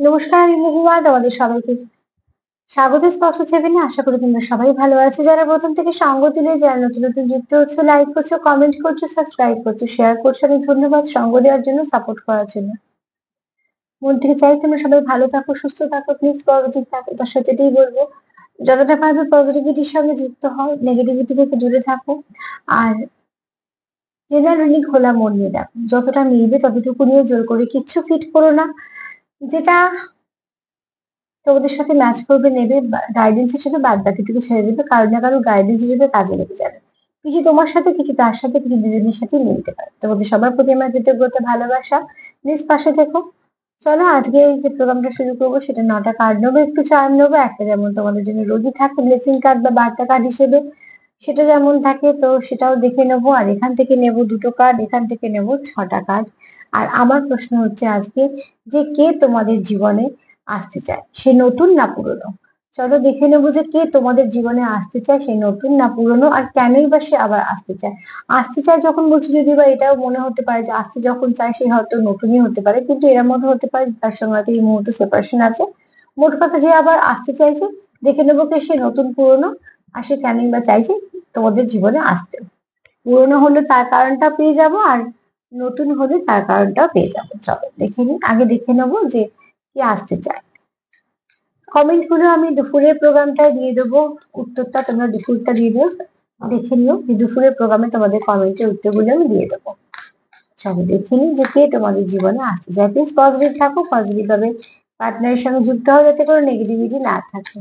নমস্কার, আমি মহুয়া। তোমাদের সবাইকে স্বাগত স্পর্শ সেভেনে। আশা করি তোমরা সবাই ভালো আছো। যারা প্রথম থেকে সঙ্গ দিলে, যারা নতুন নতুন যুক্ত হচ্ছে, লাইক করছো, কমেন্ট করছো, সাবস্ক্রাইব করছো, শেয়ার করছো, আমি ধন্যবাদ সঙ্গ দেওয়ার জন্য, সাপোর্ট করার জন্য। মন থেকে চাই তোমরা সবাই ভালো থাকো, সুস্থ থাকো, প্লিজ পজিটিভ থাকো। তার সাথে এটাই বলবো, যতটা পারবে পজিটিভিটির সঙ্গে যুক্ত হও, নেগেটিভিটি থেকে দূরে থাকো। আর জেনারেলি খোলা মন নিয়ে দেখো, যতটা মিলবে ততটুকু নিয়ে জোর করে কিচ্ছু ফিট করো না। যেটা তোমাদের সাথে ম্যাচ করবে নেবে, গাইডেন্স হিসেবে বাদ বাকিটুকু ছেড়ে দেবে। কারো না কারো গাইডেন্স হিসেবে কাজে লেগে যাবে। কিছু তোমার সাথে, কিছু তার সাথে, কিছু দুজনের সাথে মিলতে পারে। তোমাদের সবার প্রতি আমার কৃতজ্ঞতা, ভালোবাসা। প্লিজ পাশে থেকো। চলো আজকে এই যে প্রোগ্রামটা শুরু করবো, সেটা 9টা কার্ড নেবো, একটু চার্ম নেবো। একটা যেমন তোমাদের জন্য রোজই থাকে ব্লেসিং কার্ড বা বার্তা কার্ড হিসেবে, সেটা যেমন থাকে তো সেটাও দেখে নেবো। আর এখান থেকে নেবো 2টো কার্ড, এখান থেকে নেবো 6টা কার্ড। আর আমার প্রশ্ন হচ্ছে আজকে, যে কে তোমাদের জীবনে আসতে চায়, সে নতুন না পুরনো? চলো দেখে নেবো যে কে তোমাদের জীবনে আসতে চায়, সে নতুন না পুরনো, আর কেনই বা সে আবার আসতে চায়। আসতে চায় যখন বলছি, যদি বা এটাও মনে হতে পারে যে আসতে যখন চায় সে হয়তো নতুনই হতে পারে, কিন্তু এর মধ্যে হতে পারে তার সঙ্গে হয়তো এই মুহূর্তে সেপারেশন আছে। মোট কথা, যে আবার আসতে চাইছে, দেখে নেবো কে সে নতুন পুরনো, আর সে কেনই বা চাইছে তোমাদের জীবনে আসতে। পুরনো হলে তার কারণটা পেয়ে যাব, আর নতুন হলে তার কারণটাও পেয়ে যাবো। চলো দেখে নিই। আগে দেখে নেবো যে কে আসতে চায়। কমেন্ট গুলো আমি দুপুরের প্রোগ্রামটায় দিয়ে দেবো, উত্তরটা তোমরা দুপুরটা দিয়ে দিও। দেখে নিও যে দুপুরের প্রোগ্রামে তোমাদের কমেন্টের উত্তরগুলো আমি দিয়ে দেবো। চলো দেখে নিই যে কে তোমাদের জীবনে আসতে চায়। প্লিজ পজিটিভ থাকো, পজিটিভ ভাবে পার্টনারের সঙ্গে যুক্ত হও, যাতে কোনো নেগেটিভিটি না থাকে।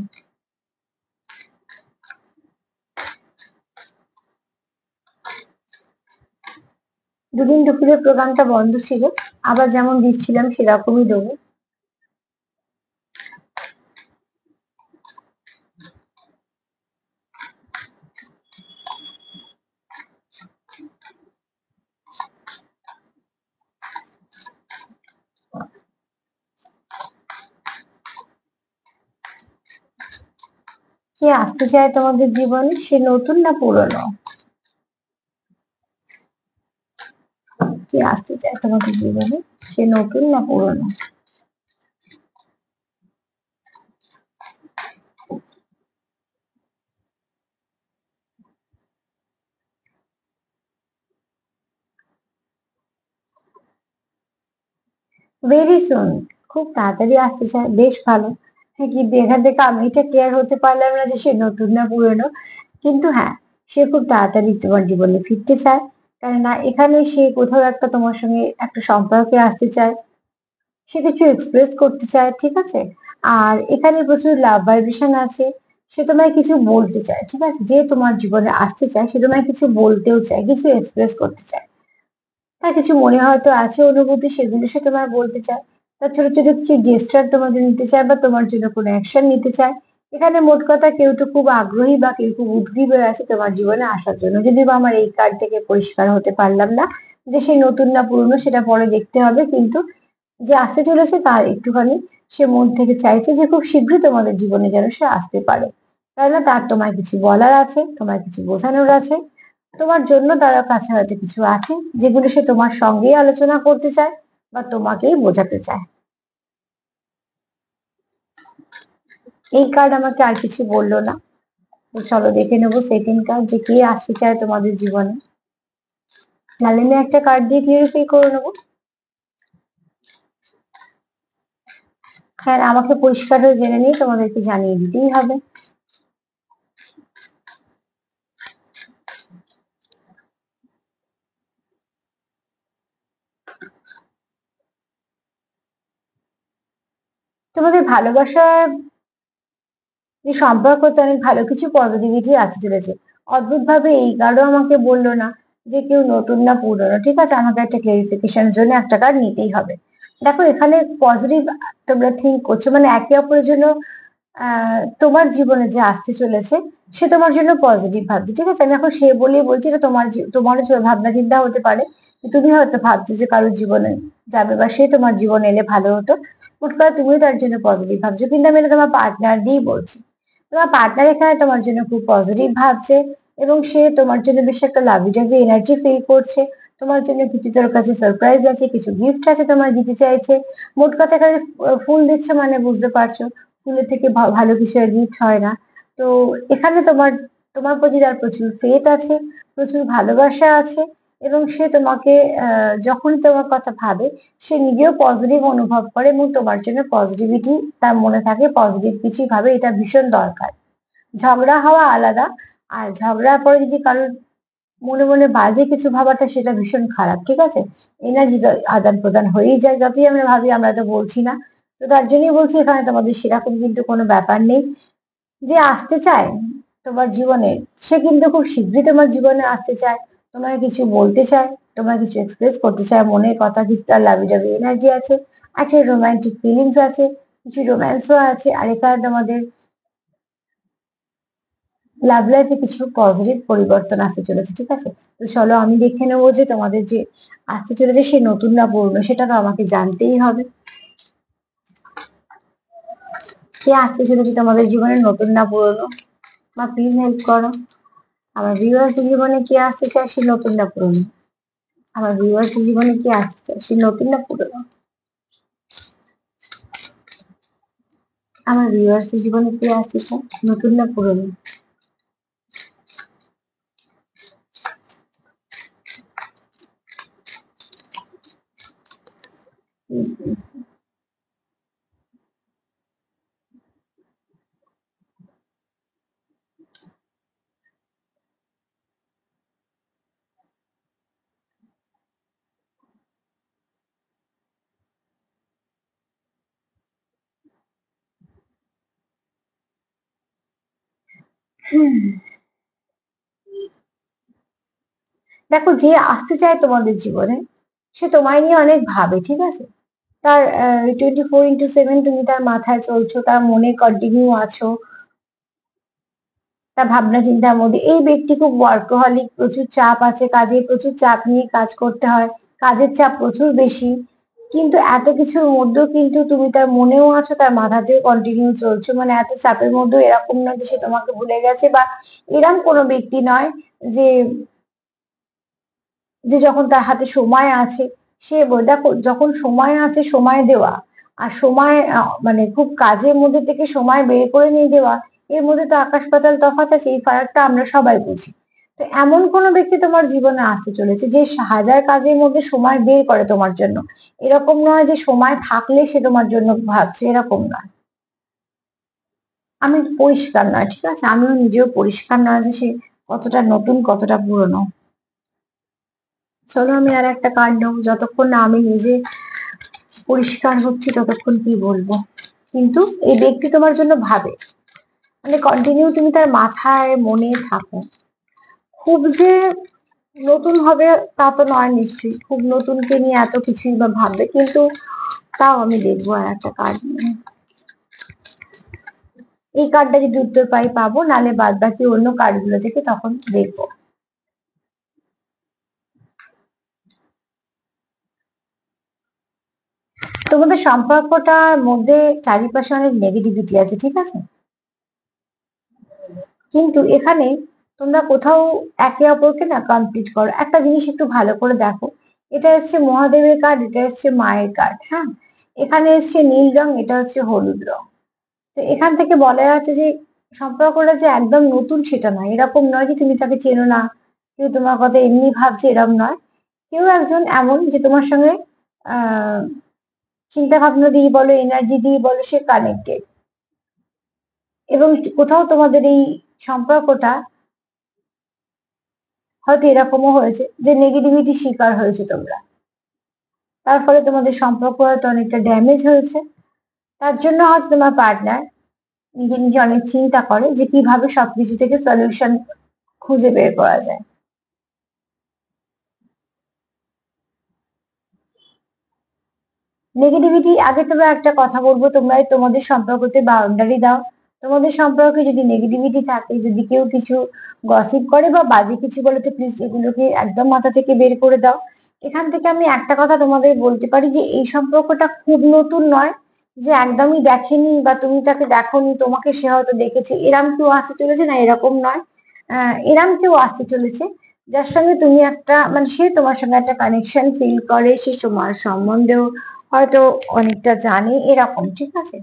দুদিন দুপুরের প্রোগ্রামটা বন্ধ ছিল, আবার যেমন দিচ্ছিলাম সেরকমই দেবো। কে আসতে চায় তোমাদের জীবনে, সে নতুন না পুরনো? কে আসতে চায় তোমাদের জীবনে, সে নতুন না পুরনো? ভেরি সুন, খুব তাড়াতাড়ি আসতে চায়, বেশ ভালো। হ্যাঁ, কিন্তু এখান থেকে আমি এটা ক্লিয়ার হতে পারলাম না যে সে নতুন না পুরনো। কিন্তু হ্যাঁ, সে খুব তাড়াতাড়ি তোমার জীবনে ফিরতে চায়। কেননা এখানে সে কোথাও একটা তোমার সঙ্গে একটা সম্পর্কে আসতে চায়, সে কিছু এক্সপ্রেস করতে চায়, ঠিক আছে। আর এখানে প্রচুর লাভ ভাইব্রেশন আছে। সে তোমায় কিছু বলতে চায়, ঠিক আছে। যে তোমার জীবনে আসতে চায় সে তোমায় কিছু বলতেও চায়, কিছু এক্সপ্রেস করতে চায়। তার কিছু মনে হয়তো আছে অনুভূতি, সেগুলো সে তোমায় বলতে চায়। তার ছোট ছোট কিছু জেস্টার তোমাদের নিতে চায়, বা তোমার জন্য কোনো অ্যাকশন নিতে চায়। এখানে মোট কথা, কেউ তো খুব আগ্রহী বা কেউ খুব উদ্গ্রীব হয়ে আছে তোমার জীবনে আসার জন্য। যদি বা আমার এই কার্ড থেকে পরিষ্কার হতে পারলাম না যে সে নতুন না পুরনো, সেটা পরে দেখতে হবে। কিন্তু যে আসতে চলেছে তার একটুখানি সে মন থেকে চাইছে যে খুব শীঘ্রই তোমাদের জীবনে যেন সে আসতে পারে। কেননা তার তোমায় কিছু বলার আছে, তোমায় কিছু বোঝানোর আছে। তোমার জন্য তার কাছে হয়তো কিছু আছে, যেগুলো সে তোমার সঙ্গেই আলোচনা করতে চায় বা তোমাকেই বোঝাতে চায়। এই কার্ড আমাকে আর কিছু বললো না। তো চলো দেখে নেবো সেকেন্ড কার্ড, যে কে আসতে চায় তোমাদের জীবনে। নাহলে আমি একটা কার্ড দিয়ে ক্লিয়ারিফাই করে নেবো। হ্যাঁ, আমাকে পরিষ্কার হয়ে জেনে নিয়ে তোমাদেরকে জানিয়ে দিতেই হবে। তোমাদের ভালোবাসার যে সম্পর্কতে অনেক ভালো কিছু পজিটিভিটি আসতে চলেছে। অদ্ভুত ভাবে এই কার্ডও আমাকে বললো না যে কেউ নতুন না পুরনো। ঠিক আছে, আমাকে একটা ক্লারিফিকেশনের জন্য একটা কার্ড নিতেই হবে। দেখো এখানে পজিটিভ তোমরা থিঙ্ক করছো, মানে একে অপরের জন্য তোমার জীবনে যে আসতে চলেছে সে তোমার জন্য পজিটিভ ভাবছে, ঠিক আছে। আমি এখন সে বলেই বলছি, এটা তোমারও ভাবনা চিন্তা হতে পারে। তুমি হয়তো ভাবছো যে কারোর জীবনে যাবে বা সে তোমার জীবনে এলে ভালো হতো। মোট কথা তুমিও তার জন্য পজিটিভ ভাবছো, কিন্তু আমি এটা তোমার পার্টনার দিয়েই বলছি। তোমার পার্টনার এখানে তোমার জন্য খুব পজিটিভ ভাবছে, এবং সে তোমার জন্য বেশ একটা লাভি টাভি এনার্জি ফিল করছে। তোমার জন্য কিছু তোর কাছে সারপ্রাইজ আছে, কিছু গিফট আছে তোমার দিতে চাইছে। মোট কথা এখানে ফুল দিচ্ছে মানে বুঝতে পারছো ফুলের থেকে ভালো কিছু গিফট হয় না। তো এখানে তোমার তোমার প্রতি তার প্রচুর ফেথ আছে, প্রচুর ভালোবাসা আছে, এবং সে তোমাকে যখন তোমার কথা ভাবে সে নিজেও পজিটিভ অনুভব করে এবং তোমার জন্য পজিটিভিটি তার মনে থাকে, পজিটিভ কিছু ভাবে, এটা ভীষণ দরকার। ঝগড়া হওয়া আলাদা, আর ঝগড়ার পরে যদি কারোর মনে মনে বাজে কিছু ভাবাটা সেটা ভীষণ খারাপ, ঠিক আছে? এনার্জি আদান প্রদান হয়েই যায়, যতই আমরা ভাবি আমরা তো বলছি না। তো তার জন্যই বলছি এখানে তোমাদের সেরকম কিন্তু কোনো ব্যাপার নেই। যে আসতে চায় তোমার জীবনে সে কিন্তু খুব শীঘ্রই তোমার জীবনে আসতে চায়, তোমার কিছু বলতে চায়, তোমার কিছু এক্সপ্রেস করতে চায়, মনের কথা কিছু, তার লাভি ডাভি এনার্জি আছে, একটা রোমান্টিক ফিলিংস আছে, কিছু রোম্যান্সও আছে, আর এখানে তোমাদের লাভ লাইফে কিছু পজিটিভ পরিবর্তন আসতে চলেছে, ঠিক আছে? তো চলো আমি দেখে নেবো যে তোমাদের যে আসতে চলেছে সে নতুন না পুরনো, সেটা তো আমাকে জানতেই হবে। কে আসতে চলেছে তোমাদের জীবনে, নতুন না পুরনো? মা প্লিজ হেল্প করো। আমার ভিউয়ার্স জীবনে কে আসতে চায়, সে নতুন না পুরনো? আমার ভিউয়ার্স জীবনে কে আসতে চায়, সে নতুন না পুরনো? আমার ভিউয়ার্স জীবনে কে আসতে চায়, নতুন না পুরনো? দেখো, যে আসতে চায় তোমাদের জীবনে সে তোমায় নিয়ে অনেক ভাবে, ঠিক আছে? তার 24/7 তুমি তার মাথায় চলছো, তার মনে কন্টিনিউ আছো, তার ভাবনা চিন্তার মধ্যে। এই ব্যক্তি খুব ওয়ার্কহলিক, প্রচুর চাপ আছে কাজে, প্রচুর চাপ নিয়ে কাজ করতে হয়, কাজের চাপ প্রচুর বেশি, কিন্তু এত কিছুর মধ্যেও কিন্তু তুমি তার মনেও আছো, তার মাথাতেও কন্টিনিউ চলছো, মানে এত চাপের মধ্যেও এরকম নয় যে সে তোমাকে ভুলে গেছে, বা এরকম কোনো ব্যক্তি নয় যে যে যখন তার হাতে সময় আছে সে দেখো, যখন সময় আছে সময় দেওয়া, আর সময় মানে খুব কাজের মধ্যে থেকে সময় বের করে নিয়ে দেওয়া, এর মধ্যে তো আকাশ পাতাল তফাৎ আছে, এই ফারাকটা আমরা সবাই বুঝি। তো এমন কোনো ব্যক্তি তোমার জীবনে আসতে চলেছে যে হাজার কাজের মধ্যে সময় বের করে তোমার জন্য, এরকম নয় যে সময় থাকলে সে তোমার জন্য ভাবছে, এরকম নয়। আমি পরিষ্কার নয়, ঠিক আছে, আমিও নিজেও পরিষ্কার নয় যে সে কতটা নতুন কতটা পুরনো। চলো আমি আর একটা কার্ড নেবো, যতক্ষণ না আমি নিজে পরিষ্কার হচ্ছে ততক্ষণ কি বলবো। কিন্তু এই ব্যক্তি তোমার জন্য ভাবে, মানে কন্টিনিউ তুমি তার মাথায় মনে থাকো। খুব যে নতুন হবে তা তো নয় নিশ্চয়ই, খুব নতুনকে নিয়ে এত কিছুই বা ভাববে, কিন্তু তাও আমি দেখবো আর একটা কার্ড নিয়ে। এই কার্ডটা যদি উত্তর পাই পাবো, নালে বাদ বাকি অন্য কার্ড গুলো থেকে তখন দেখবো। তোমাদের সম্পর্কটার মধ্যে চারিপাশে অনেক নেগেটিভিটি আছে, ঠিক আছে? কিন্তু এখানে তোমরা কোথাও একে অপরকে না কমপ্লিট করো। একটা জিনিস একটু ভালো করে দেখো, এটা এসছে মহাদেবের কার্ড, এটা এসছে মায়ের কার্ড, হ্যাঁ, এখানে এসছে নীল রং, এটা হচ্ছে হলুদ রং। তো এখান থেকে বলা যাচ্ছে যে সম্পর্কটা যে একদম নতুন সেটা নয়, এরকম নয় যে তুমি তাকে চেনো না, কেউ তোমার কথা এমনি ভাবছে, এরকম নয়। কেউ একজন এমন যে তোমার সঙ্গে আহ চিন্তা ভাবনা দিয়ে বলো, এনার্জি দিয়ে বলো, সে কানেক্টেড। এবং কোথাও তোমাদের এই সম্পর্কটা হয়তো এরকমও হয়েছে যে নেগেটিভিটি শিকার হয়েছে তোমরা, তার ফলে তোমাদের সম্পর্ক হয়তো অনেকটা ড্যামেজ হয়েছে। তার জন্য হয়তো তোমার পার্টনার নিজে নিজে অনেক চিন্তা করে যে কিভাবে সবকিছু থেকে সলিউশন খুঁজে বের করা যায়। নেগেটিভিটি আগে তোমরা একটা কথা বলবো, তোমরা তোমাদের সম্পর্কতে বাউন্ডারি দাও। তোমাদের সম্পর্কে যদি নেগেটিভিটি থাকে, যদি কেউ কিছু গসিপ করে বা বাজে কিছু বলে, তো প্লিজ এগুলোকে একদম মাথা থেকে বের করে দাও। এখান থেকে আমি একটা কথা তোমাদের বলতে পারি যে এই সম্পর্কটা খুব নতুন নয়, যে একদমই দেখেনি বা তুমি তাকে দেখোনি, তোমাকে সে হয়তো দেখেছে, এরম কেউ আসতে চলেছে না, এরকম নয়। এরম কেউ আসতে চলেছে যার সঙ্গে তুমি একটা মানে সে তোমার সঙ্গে একটা কানেকশন ফিল করে, সে তোমার সম্বন্ধেও হয়তো অনেকটা জানে, এরকম। ঠিক আছে,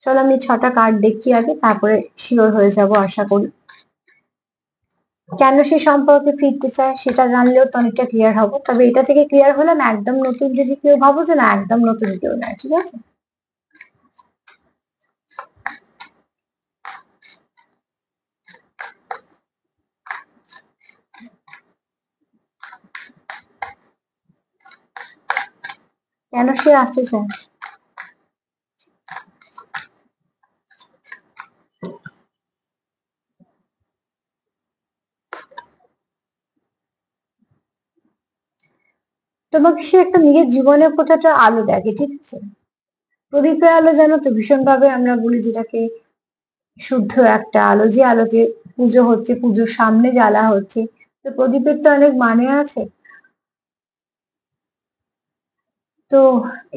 চলো আমি 6টা কার্ড দেখি আগে, তারপরে শিওর হয়ে যাব আশা করি। কেন সে সম্পর্কে ফিরতে চায় সেটা জানলেও তো অনেকটা ক্লিয়ার হবো। তবে এটা থেকে ক্লিয়ার হলাম একদম নতুন যদি কেউ ভাবো যে না, একদম নতুন কেউ না। ঠিক আছে, কেন সে আসতে চায়? তোমাকে সে একটা নিজের জীবনের কোথাটা আলো দেখে। ঠিক আছে, প্রদীপের আলো জানো তো ভীষণ ভাবে আমরা বলি যেটাকে শুদ্ধ একটা আলো, যে আলোতে পুজো হচ্ছে, পুজোর সামনে জ্বালা হচ্ছে। তো প্রদীপের তো অনেক মানে আছে। তো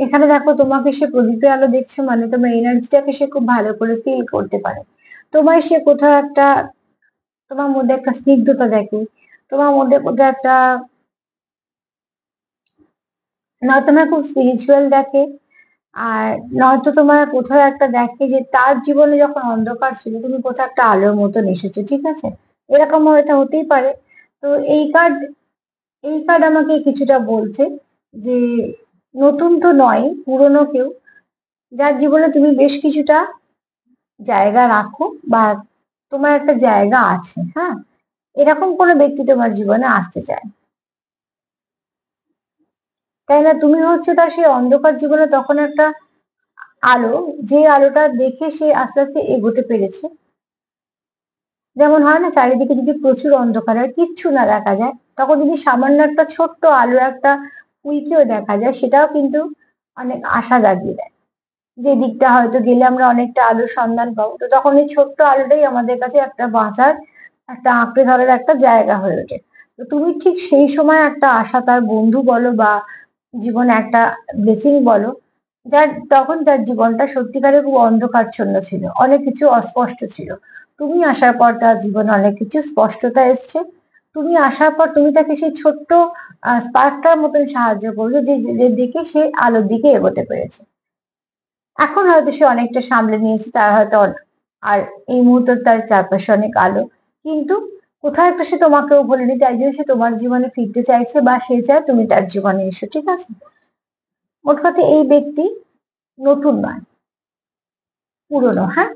এখানে দেখো, তোমাকে সে প্রদীপের আলো দেখছে মানে তোমার এনার্জিটাকে সে খুব ভালো করে ফিল করতে পারে। তোমার সে কোথাও একটা, তোমার মধ্যে একটা স্নিগ্ধতা দেখে, তোমার মধ্যে কোথাও একটা, নয়তো তোমার খুব স্পিরিচুয়াল দেখে, আর নয়তো তোমার কোথাও একটা দেখে যে তার জীবনে যখন অন্ধকার ছিল তুমি কোথাও একটা আলোর মতন এসেছো। ঠিক আছে, এরকম হয়তো হতেই পারে। তো এই কার্ড আমাকে কিছুটা বলছে যে নতুন তো নয়, পুরনো কেউ যার জীবনে তুমি বেশ কিছুটা জায়গা রাখো, বা তোমার একটা জায়গা আছে, হ্যাঁ, এরকম কোনো ব্যক্তি তোমার জীবনে আসতে চায়। তাই না? তুমি হচ্ছে তার সেই অন্ধকার জীবনে তখন একটা আলো, যে আলোটা দেখে সে আস্তে আস্তে এগোতে পেরেছে। যেমন হয় না, চারিদিকে যদি প্রচুর অন্ধকার হয়, কিচ্ছু না দেখা যায়, তখন যদি সামান্য একটা ছোট্ট আলো, একটা ফুলকেও দেখা যায়, সেটাও কিন্তু অনেক আশা জাগিয়ে দেয়। যে দিকটা হয়তো গেলে আমরা অনেকটা আলোর সন্ধান পাবো। তো তখন এই ছোট্ট আলোটাই আমাদের কাছে একটা বাঁচার, একটা আঁকড়ে ধরার একটা জায়গা হয়ে ওঠে। তো তুমি ঠিক সেই সময় একটা আশা, তার বন্ধু বলো বা জীবনে একটা ব্লেসিং বলো, যার জীবনটা সত্যিকারে খুব অন্ধকারচ্ছন্ন ছিল, অনেক কিছু অস্পষ্ট ছিল। তুমি আসার পর তার জীবনে অনেক কিছু স্পষ্টতা এসছে। তুমি আসার পর তুমি তাকে সেই ছোট্ট স্পার্কটার মতন সাহায্য করলো, যে দিকে সে আলোর দিকে এগোতে পেরেছে। এখন হয়তো সে অনেকটা সামলে নিয়েছে, তার হয়তো আর এই মুহূর্তে তার চারপাশে অনেক আলো, কিন্তু কোথাও একটা সে তোমাকেও বলেনি, তাই জন্য সে তোমার জীবনে ফিরতে চাইছে, বা সে চায় তুমি তার জীবনে এসো। ঠিক আছে, মোট কথা এই ব্যক্তি নতুন নয়, পুরনো। হ্যাঁ,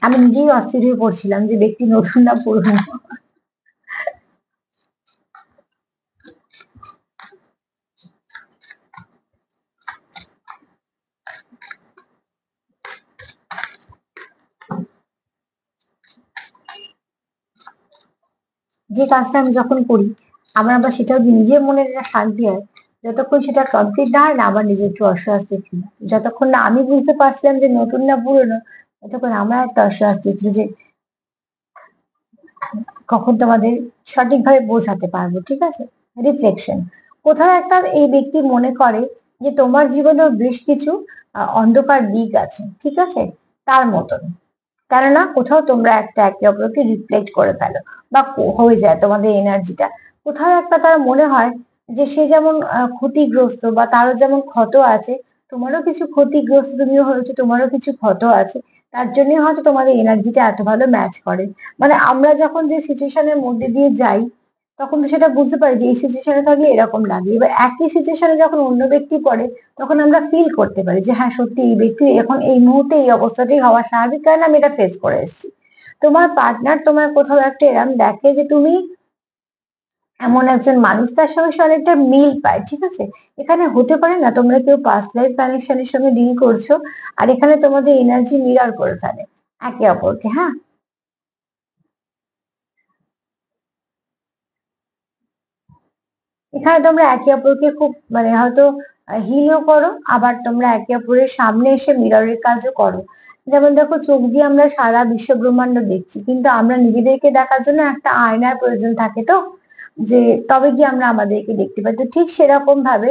আমি নিজেই অস্থির হয়ে পড়ছিলাম যে ব্যক্তি নতুন না পুরনো। যে কাজটা আমি যখন করি, আমার আবার সেটাও নিজের মনের একটা শান্তি হয়। যতক্ষণ সেটা কমপ্লিট না হয় না, আবার নিজে একটু অস্বস্তি ফিল হয়। যতক্ষণ না আমি বুঝতে পারছিলাম যে নতুন না পুরনো, ততক্ষণ আমার একটা অস্বস্তি ছিল যে কখন তোমাদের সঠিকভাবে বোঝাতে পারবো। ঠিক আছে, রিফ্লেকশন, কোথাও একটা এই ব্যক্তি মনে করে যে তোমার জীবনেও বেশ কিছু অন্ধকার দিক আছে। ঠিক আছে, তার মতন, কেননা কোথাও তোমরা একটা একে অপরকে রিফ্লেক্ট করে ফেলো, বা হয়ে যায় তোমাদের এনার্জিটা। কোথাও একটা তার মনে হয় যে সে যেমন ক্ষতিগ্রস্ত, বা তারও যেমন ক্ষত আছে, তোমারও কিছু ক্ষতিগ্রস্ত তুমিও হয়েছে, তোমারও কিছু ক্ষত আছে। তার জন্য হয়তো তোমাদের এনার্জিটা এত ভালো ম্যাচ করে। মানে আমরা যখন যে সিচুয়েশনের মধ্যে দিয়ে যাই, তখন তো সেটা বুঝতে পারি যে এই সিচুয়েশনে থাকলে এরকম লাগে। এবার একই সিচুয়েশনে যখন অন্য ব্যক্তি পড়ে, তখন আমরা ফিল করতে পারি যে হ্যাঁ, সত্যি এই ব্যক্তি এখন এই মুহূর্তে এই অবস্থাটাই হওয়া স্বাভাবিক, কারণ আমি এটা ফেস করে এসেছি। তোমার পার্টনার তোমার কোথাও একটা এরম দেখে যে তুমি এমন একজন মানুষ, তার সঙ্গে সে অনেকটা মিল পায়। ঠিক আছে, এখানে হতে পারে না তোমরা কেউ পাস্ট লাইফ কানেকশনের সঙ্গে ডিল করছো, আর এখানে তোমাদের এনার্জি মিরর করে ফেলে একে অপরকে। হ্যাঁ, এখানে তোমরা একে অপরকে খুব মানে হয়তো হিলও করো, আবার তোমরা একে অপরের সামনে এসে মিররের কাজও করো। যেমন দেখো, চোখ দিয়ে আমরা সারা বিশ্ব ব্রহ্মাণ্ড দেখছি, কিন্তু আমরা নিজেদেরকে দেখার জন্য একটা আয়নার প্রয়োজন থাকে। তো যে তবে কি আমরা আমাদেরকে দেখতে পাই। তো ঠিক সেরকম ভাবে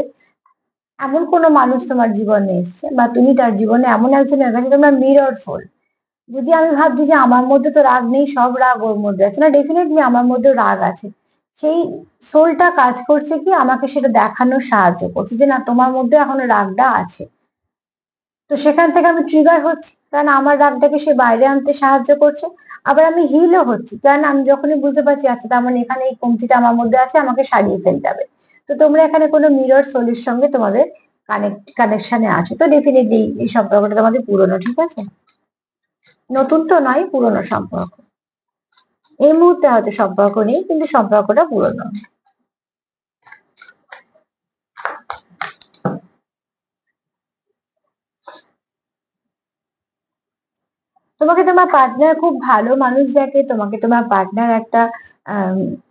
এমন কোনো মানুষ তোমার জীবনে এসছে, বা তুমি তার জীবনে এমন একজনের কাছে, তোমরা মিরর সোল। যদি আমি ভাবছি যে আমার মধ্যে তো রাগ নেই, সব রাগ ওর মধ্যে আছে, না, ডেফিনেটলি আমার মধ্যে রাগ আছে। সেই সোলটা কাজ করছে কি, আমাকে সেটা দেখানোর সাহায্য করছে যে না, তোমার মধ্যে এখনো রাগটা আছে। তো সেখান থেকে আমি ট্রিগার হচ্ছি, কারণ আমার রাগটাকে সে বাইরে আনতে সাহায্য করছে। আবার আমি হিলও হচ্ছি, কারণ আমি যখনই বুঝতে পারছি আচ্ছা তার মানে এখানে এই কমতিটা আমার মধ্যে আছে, আমাকে সারিয়ে ফেলতে হবে। তো তোমরা এখানে কোনো মিরর সোলের সঙ্গে তোমাদের কানেকশনে আছো, তো ডেফিনেটলি এই সম্পর্কটা তোমাদের পুরনো, ঠিক আছে? নতুন তো নয়, পুরনো সম্পর্ক। এই মুহূর্তে হয়তো সম্পর্ক নেই, কিন্তু সম্পর্কটা পুরনো। তোমাকে তোমার পার্টনার খুব ভালো মানুষ দেখে, তোমাকে তোমার পার্টনার একটা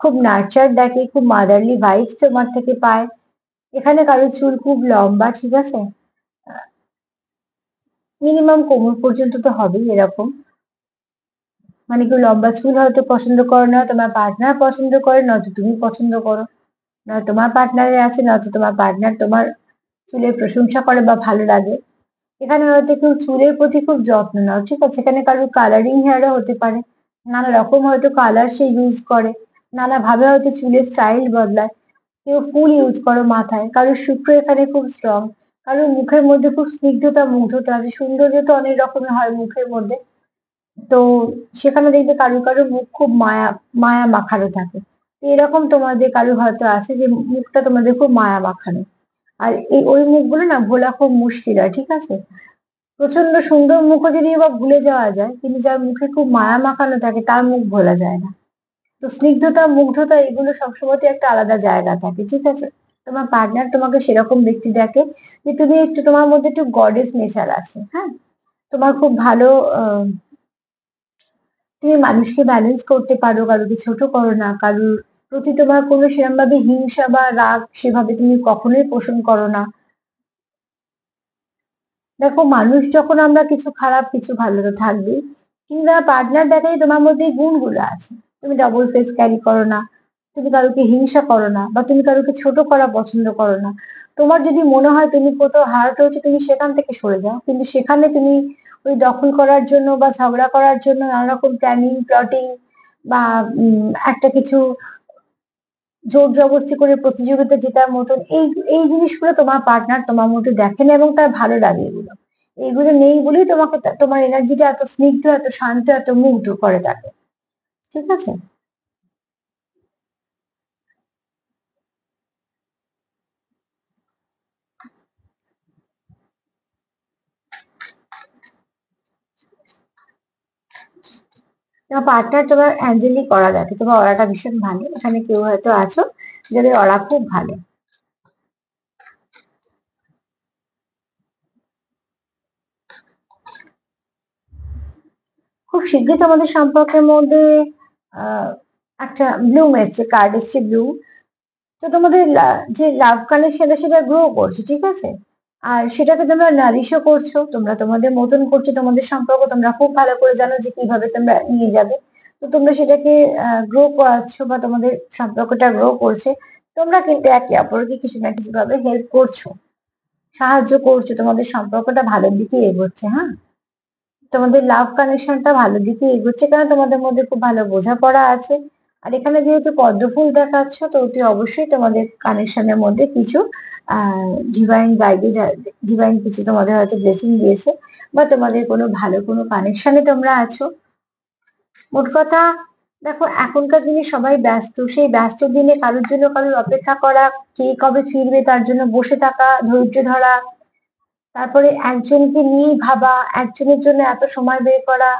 খুব নার্চার দেখে, খুব মাদারলি ভাইবস তোমার থেকে পায়। এখানে কারোর চুল খুব লম্বা, ঠিক আছে, মিনিমাম কোমর পর্যন্ত তো হবেই এরকম। মানে কেউ লম্বা চুল হয়তো পছন্দ করো না, তোমার পার্টনার পছন্দ করে, নয়তো তুমি পছন্দ করো, না তোমার পার্টনারের আছে, নয়তো তোমার পার্টনার তোমার চুলের প্রশংসা করে বা ভালো লাগে। এখানে হয়তো কেউ চুলের প্রতি খুব যত্ন নাও, ঠিক আছে, এখানে কারোর কালারিং হেয়ারও হতে পারে, নানা রকম হয়তো কালার সে ইউজ করে, নানা ভাবে হয়তো চুলের স্টাইল বদলায়। কেউ ফুল ইউজ করো মাথায়, কারোর শুক্র এখানে খুব স্ট্রং, কারোর মুখের মধ্যে খুব স্নিগ্ধতা মুগ্ধতা আছে। সৌন্দর্য তো অনেক রকমের হয় মুখের মধ্যে, তো সেখানে দেখবে কারো কারো মুখ খুব মায়া মায়া মাখানো থাকে। তো এরকম তোমাদের কারো হয়তো আছে যে মুখটা তোমাদের খুব মায়া মাখানো। আর এই ওই মুখগুলো না ভোলা খুব মুশকিল হয়, ঠিক আছে? প্রচন্ড সুন্দর মুখও যদি বা ভুলে যাওয়া যায়, কিন্তু যার মুখে খুব মায়া মাখানো থাকে তার মুখ ভোলা যায় না। তো স্নিগ্ধতা মুগ্ধতা এগুলো সবসময় একটা আলাদা জায়গা থাকে, ঠিক আছে? তোমার পার্টনার তোমাকে সেরকম ব্যক্তি দেখে যে তুমি একটু, তোমার মধ্যে একটু গডেস নেচার আছে, হ্যাঁ। তোমার খুব ভালো, তুমি মানুষকে ব্যালেন্স করতে পারো, কারোকে ছোট করো না, কারোর প্রতি তোমার কোনো সেরকম ভাবে হিংসা বা রাগ সেভাবে তুমি কখনোই পোষণ করো না। দেখো, মানুষ যখন আমরা কিছু খারাপ কিছু ভালো তো থাকবেই, কিন্তু পার্টনার দেখাই তোমার মধ্যে এই গুণগুলো আছে। তুমি ডবল ফেস ক্যারি করো না, তুমি কারোকে হিংসা করো না, বা তুমি কারোকে ছোট করা পছন্দ করো না। তোমার যদি মনে হয় তুমি কোথাও হার্ট হয়েছে, তুমি সেখান থেকে সরে যাও, কিন্তু সেখানে তুমি ওই দখল করার জন্য বা ঝগড়া করার জন্য নানা রকম প্ল্যানিং প্লটিং বা একটা কিছু জোর জবরদস্তি করে প্রতিযোগিতা জেতার মতন এই এই জিনিসগুলো তোমার পার্টনার তোমার মধ্যে দেখেন, এবং তার ভালো লাগে এগুলো। এগুলো নেই বলেই তোমাকে তোমার এনার্জিটা এত স্নিগ্ধ, এত শান্ত, এত মুগ্ধ করে থাকে, ঠিক আছে? তোমার পার্টনার তোমার অ্যাঞ্জেলি করা দেখে, তোমার অরাটা ভীষণ ভালো। এখানে কেউ হয়তো আছো যাদের অরা খুব ভালো। খুব শীঘ্রই তোমাদের সম্পর্কের মধ্যে আহ একটা ব্লুম এসছে, কার্ড এসছে ব্লু। তো তোমাদের যে লাভ কানেকশন সেটা গ্রো করছে, ঠিক আছে? আর সেটাকে তোমরা নারিশও করছো, তোমরা তোমাদের মতন করছো, তোমাদের সম্পর্ক তোমরা খুব ভালো করে জানো যে কিভাবে তোমরা নিয়ে যাবে। তো তোমরা সেটাকে গ্রো করাচ্ছ, বা তোমাদের সম্পর্কটা গ্রো করছে। তোমরা কিন্তু একে অপরকে কিছু না কিছু ভাবে হেল্প করছো, সাহায্য করছো, তোমাদের সম্পর্কটা ভালোর দিকে এগোচ্ছে, হ্যাঁ। তোমাদের লাভ কানেকশনটা ভালো দিকে এগোচ্ছে, কারণ তোমাদের মধ্যে খুব ভালো বোঝাপড়া আছে। আর এখানে যেহেতু পদ্ম ফুল দেখাচ্ছ, তো অতি অবশ্যই তোমাদের কানেকশনের মধ্যে কিছু ডিভাইন গাইডেড, ডিভাইন কিছু তোমাদের হয়তো ব্লেসিং দিয়েছে, বা তোমাদের কোনো ভালো কোনো কানেকশনে তোমরা আছো। মোট কথা, দেখো এখনকার দিনে সবাই ব্যস্ত, সেই ব্যস্ত দিনে কারোর জন্য কারোর অপেক্ষা করা, কে কবে ফিরবে তার জন্য বসে থাকা, ধৈর্য ধরা, তারপরে একজনকে নিয়েই ভাবা, একজনের জন্য এত সময় বের করা,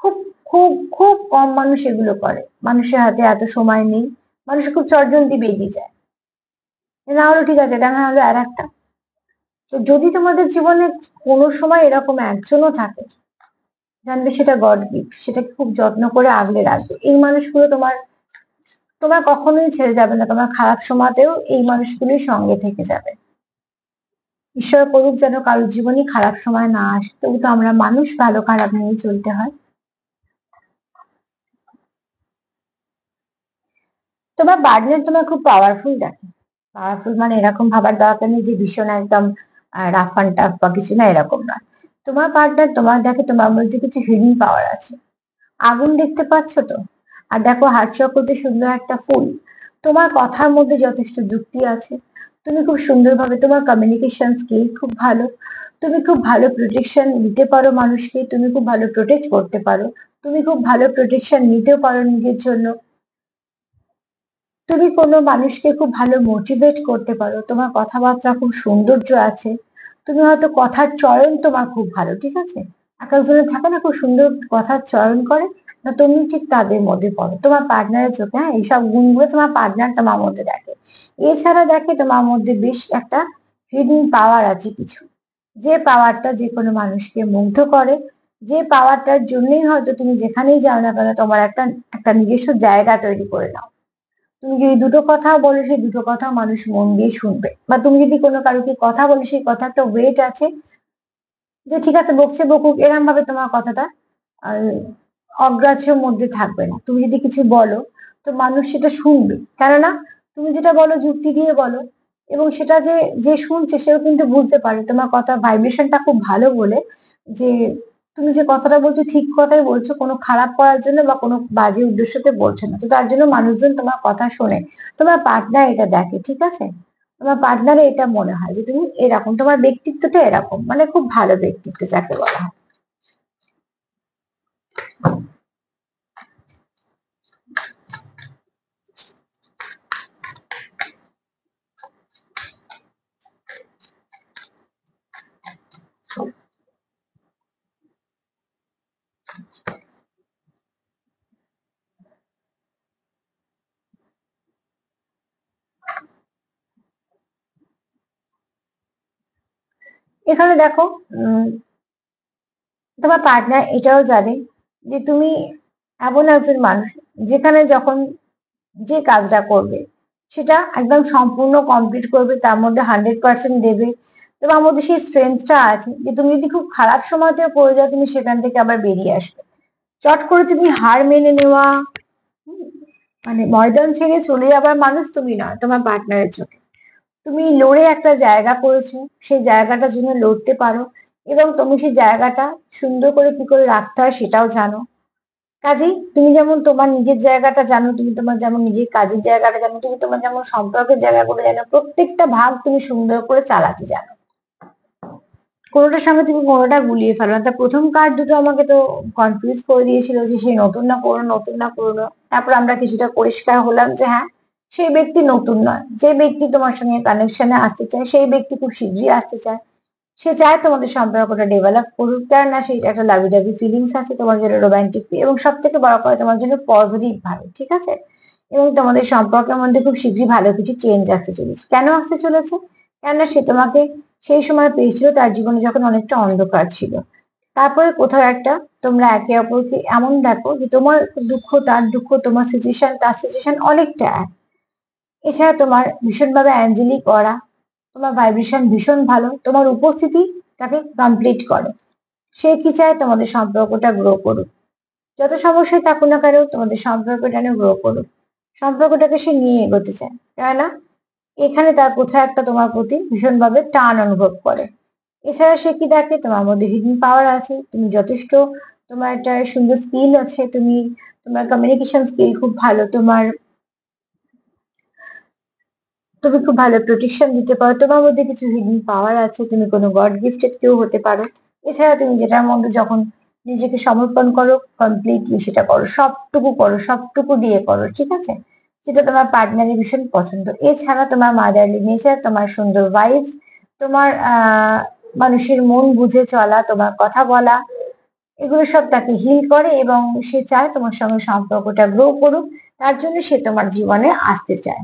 খুব খুব খুব কম মানুষ এগুলো করে। মানুষের হাতে এত সময় নেই, মানুষ খুব চটজলদি বেরিয়ে যায়। এ না হলো ঠিক আছে, এটা না হলো আর একটা। তো যদি তোমাদের জীবনে কোনো সময় এরকম একজনও থাকে, জানবে সেটা গড গিফট, সেটাকে খুব যত্ন করে আগলে রাখবে। এই মানুষগুলো তোমার তোমার কখনোই ছেড়ে যাবে না, তোমার খারাপ সময়তেও এই মানুষগুলোই সঙ্গে থেকে যাবে। ঈশ্বর করুক যেন কারোর জীবনে খারাপ সময় না আসে, তবু তো আমরা মানুষ, ভালো খারাপ নিয়ে চলতে হয়। তোমার পার্টনার তোমার খুব পাওয়ারফুল দেখে। পাওয়ারফুল মানে এরকম ভাবার দরকার নেই যে ভীষণ একদম রাফ অ্যান্ড টাফ বা কিছু না, এরকম নয়। তোমার পার্টনার তোমার দেখে তোমার মধ্যে কিছু হিডেন পাওয়ার আছে। আগুন দেখতে পাচ্ছ তো? আর দেখো হার্ট চক্রতে সুন্দর একটা ফুল। তোমার কথার মধ্যে যথেষ্ট যুক্তি আছে। তুমি খুব সুন্দরভাবে, তোমার কমিউনিকেশন স্কিল খুব ভালো। তুমি খুব ভালো প্রোটেকশন দিতে পারো মানুষকে, তুমি খুব ভালো প্রোটেক্ট করতে পারো। তুমি খুব ভালো প্রোটেকশন নিতেও পারো নিজের জন্য। তুমি কোনো মানুষকে খুব ভালো মোটিভেট করতে পারো, তোমার কথাবার্তা খুব সৌন্দর্য আছে। তুমি হয়তো কথার চয়ন তোমার খুব ভালো, ঠিক আছে? এক একজনের থাকে না খুব সুন্দর কথার চয়ন করে, না তুমি ঠিক তাদের মধ্যে পড়ো। তোমার পার্টনারের চোখে, হ্যাঁ, এইসব গুণগুলো তোমার পার্টনার তোমার মধ্যে দেখে। এছাড়া দেখে তোমার মধ্যে বেশ একটা হিডেন পাওয়ার আছে কিছু, যে পাওয়ারটা যে কোনো মানুষকে মুগ্ধ করে। যে পাওয়ারটার জন্যই হয়তো তুমি যেখানেই যাও না কেন তোমার একটা একটা নিজস্ব জায়গা তৈরি করে নাও। তুমি যদি দুটো কথা বলো সেই দুটো কথা মানুষ মন দিয়ে শুনবে, বা তুমি যদি কোনো কারোকে কথা বলো সেই কথা একটা ওয়েট আছে, যে ঠিক আছে বকছে বকুক, এরকম ভাবে তোমার কথাটা আর অগ্রাহ্যের মধ্যে থাকবে না। তুমি যদি কিছু বলো তো মানুষ সেটা শুনবে, কেননা তুমি যেটা বলো যুক্তি দিয়ে বলো। এবং সেটা যে যে শুনছে সেও কিন্তু বুঝতে পারে তোমার কথা ভাইব্রেশনটা খুব ভালো বলে, যে তুমি যে কথাটা বলছো ঠিক কথাই বলছো, কোনো খারাপ করার জন্য বা কোনো বাজে উদ্দেশ্যতে বলছো না। তো তার জন্য মানুষজন তোমার কথা শোনে। তোমার পার্টনার এটা দেখে, ঠিক আছে? তোমার পার্টনারে এটা মনে হয় যে তুমি এরকম, তোমার ব্যক্তিত্বটা এরকম, মানে খুব ভালো ব্যক্তিত্ব যাকে বলা হয়। এখানে দেখো, উম তোমার পার্টনার এটাও জানে যে তুমি এমন একজন মানুষ যেখানে যখন যে কাজটা করবে সেটা একদম সম্পূর্ণ কমপ্লিট করবে, তার মধ্যে 100% দেবে। তোমার মধ্যে সেই স্ট্রেংথটা আছে যে তুমি যদি খুব খারাপ সময়তেও পড়ে যাও তুমি সেখান থেকে আবার বেরিয়ে আসবে। চট করে তুমি হার মেনে নেওয়া, হুম, মানে ময়দান ছেড়ে চলে যাবার মানুষ তুমি নয় তোমার পার্টনারের জন্য। তুমি লড়ে একটা জায়গা করেছো, সেই জায়গাটার জন্য লড়তে পারো, এবং তুমি সেই জায়গাটা সুন্দর করে কি করে রাখতে হয় সেটাও জানো। কাজেই তুমি যেমন তোমার নিজের জায়গাটা জানো, তুমি তোমার যেমন নিজের কাজের জায়গাটা জানো, তুমি তোমার যেমন সম্পর্কের জায়গাগুলো জানো, প্রত্যেকটা ভাগ তুমি সুন্দর করে চালাতে জানো। কোনোটার সঙ্গে তুমি কোনোটা গুলিয়ে ফেলো না। তা প্রথম কার্ড দুটো আমাকে তো কনফিউজ করে দিয়েছিল যে সেই নতুন না পুরনো, নতুন না পুরনো। তারপর আমরা কিছুটা পরিষ্কার হলাম যে হ্যাঁ, সেই ব্যক্তি নতুন নয়। যে ব্যক্তি তোমার সঙ্গে কানেকশনে আসতে চায় সেই ব্যক্তি খুব শীঘ্রই আসতে চায়। সে চায় তোমাদের সম্পর্কটা ডেভেলপ করুক, কেননা সেই একটা লাভি ডাভি ফিলিংস আছে তোমার জন্য, রোমান্টিক, এবং সব থেকে বড় কথা তোমার জন্য পজিটিভ ভাবে, ঠিক আছে? এবং তোমাদের সম্পর্কের মধ্যে খুব শীঘ্রই ভালো কিছু চেঞ্জ আসতে চলেছে। কেন আসতে চলেছে? কেননা সে তোমাকে সেই সময় পেয়েছিল তার জীবনে যখন অনেকটা অন্ধকার ছিল। তারপরে কোথাও একটা তোমরা একে অপরকে এমন দেখো যে তোমার দুঃখ তার দুঃখ, তোমার সিচুয়েশন তার সিচুয়েশন অনেকটা এক। এছাড়া তোমার ভীষণভাবে অ্যাঞ্জেলিক অরা, তোমার ভাইব্রেশন ভীষণ ভালো, তোমার উপস্থিতি তাকে কমপ্লিট করে। সে কি চায় তোমাদের সম্পর্কটা গ্রো করুক, যত সমস্যায় থাকুক না কেন তোমাদের সম্পর্কটা যেন গ্রো করুক। সম্পর্কটাকে সে নিয়ে এগোতে চায়, তাই না? এখানে তার কোথাও একটা তোমার প্রতি ভীষণভাবে টান অনুভব করে। এছাড়া সে কি দেখে তোমার মধ্যে হিডেন পাওয়ার আছে, তুমি যথেষ্ট, তোমার একটা সুন্দর স্কিল আছে, তুমি, তোমার কমিউনিকেশন স্কিল খুব ভালো, তুমি খুব ভালো প্রোটেকশন দিতে পারো, তোমার মধ্যে কিছু হিডেন পাওয়ার আছে, তুমি কোনো গড গিফটেড কেউ হতে পারো। এছাড়া তুমি যেটার মধ্যে যখন নিজেকে সমর্পণ করো কমপ্লিটলি সেটা করো, সবটুকু করো, সবটুকু দিয়ে করো, ঠিক আছে? সেটা তোমার পার্টনারের ভীষণ পছন্দ। এছাড়া তোমার মাদারলি নেচার, তোমার সুন্দর ভাইবস, তোমার মানুষের মন বুঝে চলা, তোমার কথা বলা, এগুলো সব তাকে হিল করে, এবং সে চায় তোমার সঙ্গে সম্পর্কটা গ্রো করুক। তার জন্য সে তোমার জীবনে আসতে চায়।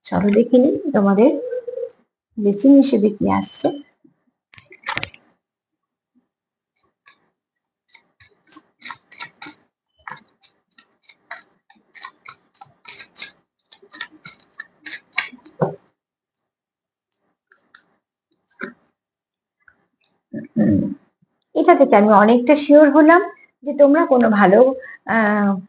চলো দেখে নিই তোমাদের ব্লেসিং হিসেবে কি আসছে। এটা থেকে আমি অনেকটা শিওর হলাম যে তোমরা কোনো ভালো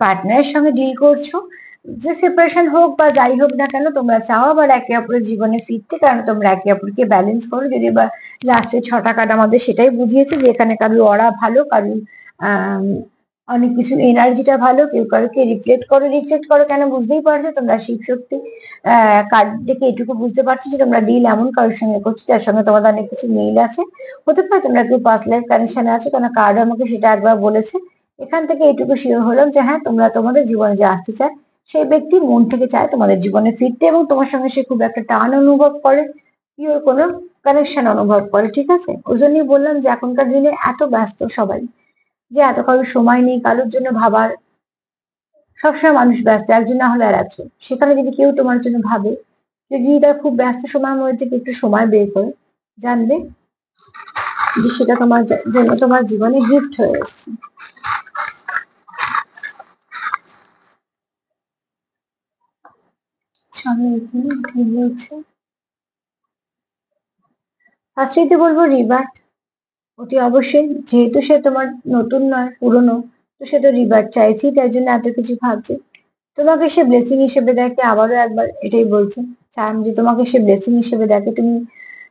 পার্টনারের সঙ্গে ডিল করছো। যে সেপারেশন হোক বা যাই হোক না কেন, তোমরা চাও আবার একে অপরের জীবনে ফিরতে, কারণ তোমরা একে অপরকে ব্যালেন্স করো। যদি বা লাস্টে 6টা কার্ড আমাদের সেটাই বুঝিয়েছে যে এখানে কারোর অরা ভালো, কারোর অনেক কিছু এনার্জিটা ভালো, কেউ কারোকে রিফ্লেক্ট করো কেন বুঝতেই পারছো। তোমরা শিব শক্তি কার্ড দেখে এটুকু বুঝতে পারছো যে তোমরা ডিল এমন কারোর সঙ্গে করছো যার সঙ্গে তোমাদের অনেক কিছু মিল আছে। হতে পারে তোমরা কেউ পাস্ট লাইফ কানেকশনে আছো, কারণ কার্ড আমাকে সেটা একবার বলেছে। এখান থেকে এটুকু শিওর হলাম যে হ্যাঁ, তোমরা তোমাদের জীবনে যে আসতে চায় সেই ব্যক্তি মন থেকে চায় তোমাদের জীবনে ফিরতে, এবং তোমার সঙ্গে সে খুব একটা টান অনুভব করে, পিওর কোনো কানেকশন অনুভব করে। ঠিক আছে, ওই জন্যই বললাম যে এখনকার দিনে এত ব্যস্ত সবাই, যে এত কারোর সময় নেই কারোর জন্য ভাবার। সবসময় মানুষ ব্যস্ত, একজন না হলে আর একজন। সেখানে যদি কেউ তোমার জন্য ভাবে, কেউ যদি তার খুব ব্যস্ত সময়ের মধ্যে থেকে একটু সময় বের করে, জানবে যে সেটা তোমার জন্য তোমার জীবনে গিফট হয়ে এসছে। চলো এখানে কি বলছে। ফার্স্টেই তো বলবো রিবার্ট। অতি অবশ্যই, যেহেতু সে তোমার নতুন নয়, পুরনো, তো সে তো রিবার্ট চাইছি, তার জন্য এত কিছু ভাবছে। তোমাকে সে ব্লেসিং হিসেবে দেখে, আবারও একবার এটাই বলছে, চান যে তোমাকে সে ব্লেসিং হিসেবে দেখে, তুমি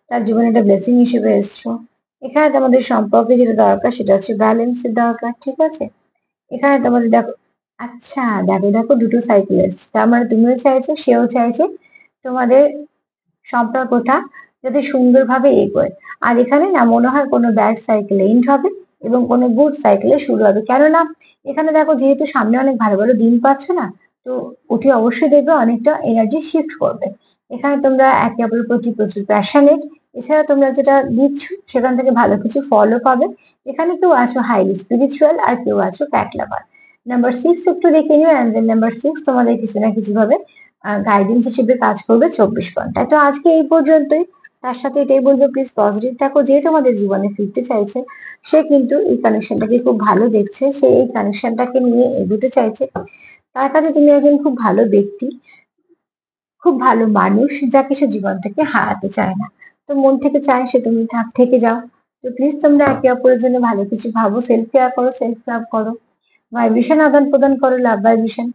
তার জীবনে একটা ব্লেসিং হিসেবে এসছো। এখানে তোমাদের সম্পর্কে যেটা দরকার সেটা হচ্ছে ব্যালেন্সের দরকার। ঠিক আছে, এখানে তোমাদের দেখো, আচ্ছা দেখো দেখো, দুটো সাইকেল এসছে, তার মানে তুমিও চাইছো সেও চাইছে তোমাদের সম্পর্কটা যাতে সুন্দরভাবে এগোয়। আর এখানে না মনে হয় কোনো ব্যাড সাইকেল এন্ড হবে এবং কোনো গুড সাইকেলে শুরু হবে। কেননা এখানে দেখো, যেহেতু সামনে অনেক ভালো ভালো দিন পাচ্ছ না, তো অতি অবশ্যই দেখবে অনেকটা এনার্জি শিফট করবে। এখানে তোমরা একে অপরের প্রতি প্রচুর প্যাশনেট। এছাড়া তোমরা যেটা দিচ্ছ সেখান থেকে ভালো কিছু ফলও পাবে। এখানে কেউ আছো হাইলি স্পিরিচুয়াল, আর কেউ আছো ক্যাট লাভার। নাম্বার 6 একটু দেখে নিও, অ্যান্ড নাম্বার 6 তোমাদের কিছু না কিছু ভাবে গাইডেন্স হিসেবে কাজ করবে 24 ঘন্টায়। তো আজকে এই পর্যন্তই। তার সাথে এটাই বলবো, প্লিজ পজিটিভ থাকো। যে তোমাদের জীবনে ফিরতে চাইছে সে কিন্তু এই কানেকশনটাকে খুব ভালো দেখছে, সে এই কানেকশনটাকে নিয়ে এগোতে চাইছে। তার কাছে তুমি একজন খুব ভালো ব্যক্তি, খুব ভালো মানুষ, যাকে সে জীবন থেকে হারাতে চায় না। তো মন থেকে চায় সে তুমি থেকে যাও। তো প্লিজ তোমরা একে অপরের জন্য ভালো কিছু ভাবো, সেলফ কেয়ার করো, সেলফ লাভ করো, ভাইব্রেশন আদান প্রদান করো, লাভ ভাইব্রেশন।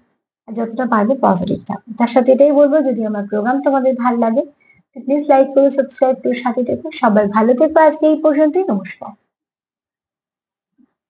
আর যতটা পারবে পজিটিভ থাকো। তার সাথে এটাই বলবো, যদি আমার প্রোগ্রাম তোমাদের ভালো লাগে তো প্লিজ লাইক করো, সাবস্ক্রাইব করো, সাথে থেকো। সবাই ভালো থেকো। আজকে এই পর্যন্তই, নমস্কার।